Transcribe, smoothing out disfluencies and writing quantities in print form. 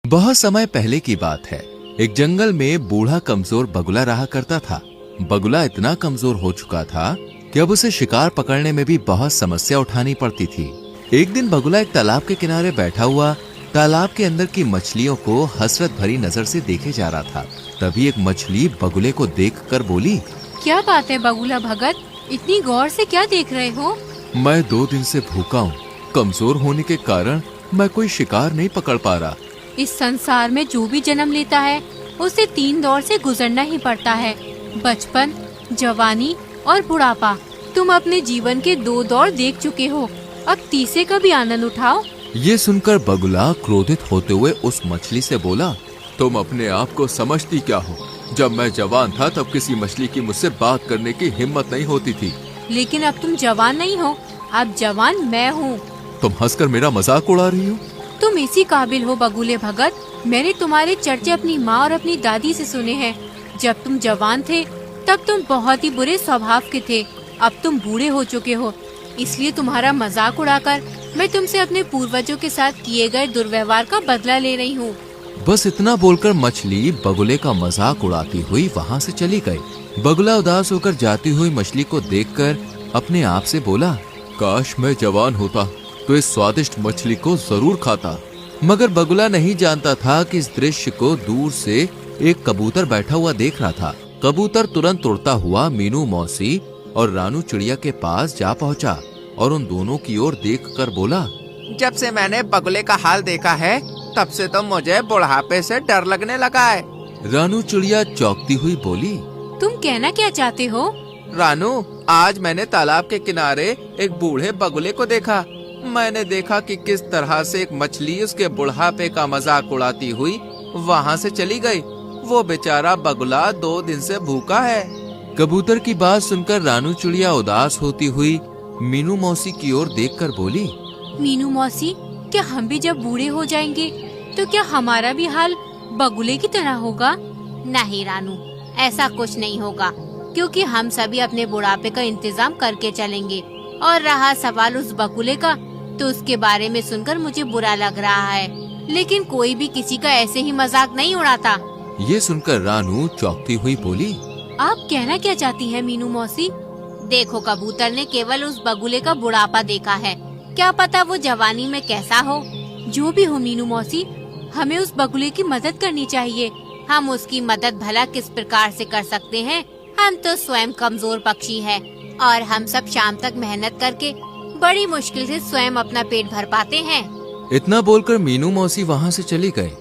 बहुत समय पहले की बात है। एक जंगल में बूढ़ा कमजोर बगुला रहा करता था। बगुला इतना कमजोर हो चुका था कि अब उसे शिकार पकड़ने में भी बहुत समस्या उठानी पड़ती थी। एक दिन बगुला एक तालाब के किनारे बैठा हुआ तालाब के अंदर की मछलियों को हसरत भरी नजर से देखे जा रहा था। तभी एक मछली बगुले को देखकर बोली, क्या बात है बगुला भगत, इतनी गौर से क्या देख रहे हो? मैं 2 दिन से भूखा हूँ। कमजोर होने के कारण मैं कोई शिकार नहीं पकड़ पा रहा। इस संसार में जो भी जन्म लेता है उसे 3 दौर से गुजरना ही पड़ता है, बचपन, जवानी और बुढ़ापा। तुम अपने जीवन के 2 दौर देख चुके हो, अब तीसरे का भी आनंद उठाओ। ये सुनकर बगुला क्रोधित होते हुए उस मछली से बोला, तुम अपने आप को समझती क्या हो? जब मैं जवान था तब किसी मछली की मुझसे बात करने की हिम्मत नहीं होती थी। लेकिन अब तुम जवान नहीं हो, अब जवान मैं हूँ। तुम हंसकर मेरा मजाक उड़ा रही हो। तुम इसी काबिल हो बगुले भगत। मैंने तुम्हारे चर्चे अपनी माँ और अपनी दादी से सुने हैं। जब तुम जवान थे तब तुम बहुत ही बुरे स्वभाव के थे। अब तुम बूढ़े हो चुके हो, इसलिए तुम्हारा मजाक उड़ाकर मैं तुमसे अपने पूर्वजों के साथ किए गए दुर्व्यवहार का बदला ले रही हूँ। बस इतना बोलकर मछली बगुले का मजाक उड़ाती हुई वहाँ से चली गई। बगुला उदास होकर जाती हुई मछली को देखकर अपने आप से बोला, काश मैं जवान होता तो इस स्वादिष्ट मछली को जरूर खाता। मगर बगुला नहीं जानता था कि इस दृश्य को दूर से एक कबूतर बैठा हुआ देख रहा था। कबूतर तुरंत उड़ता हुआ मीनू मौसी और रानू चिड़िया के पास जा पहुंचा और उन दोनों की ओर देखकर बोला, जब से मैंने बगुले का हाल देखा है तब से तो मुझे बुढ़ापे से डर लगने लगा है। रानू चिड़िया चौंकती हुई बोली, तुम कहना क्या चाहते हो? रानू, आज मैंने तालाब के किनारे एक बूढ़े बगुले को देखा। मैंने देखा कि किस तरह से एक मछली उसके बुढ़ापे का मजाक उड़ाती हुई वहाँ से चली गई। वो बेचारा बगुला 2 दिन से भूखा है। कबूतर की बात सुनकर रानू चिड़िया उदास होती हुई मीनू मौसी की ओर देखकर बोली, मीनू मौसी, क्या हम भी जब बूढ़े हो जाएंगे तो क्या हमारा भी हाल बगुले की तरह होगा? नहीं रानू, ऐसा कुछ नहीं होगा, क्योंकि हम सभी अपने बुढ़ापे का इंतजाम करके चलेंगे। और रहा सवाल उस बगुले का, तो उसके बारे में सुनकर मुझे बुरा लग रहा है, लेकिन कोई भी किसी का ऐसे ही मजाक नहीं उड़ाता। ये सुनकर रानू चौंकती हुई बोली, आप कहना क्या चाहती हैं मीनू मौसी? देखो, कबूतर ने केवल उस बगुले का बुढ़ापा देखा है, क्या पता वो जवानी में कैसा हो। जो भी हो मीनू मौसी, हमें उस बगुले की मदद करनी चाहिए। हम उसकी मदद भला किस प्रकार से कर सकते हैं? हम तो स्वयं कमजोर पक्षी हैं और हम सब शाम तक मेहनत करके बड़ी मुश्किल से स्वयं अपना पेट भर पाते हैं। इतना बोलकर मीनू मौसी वहाँ से चली गई।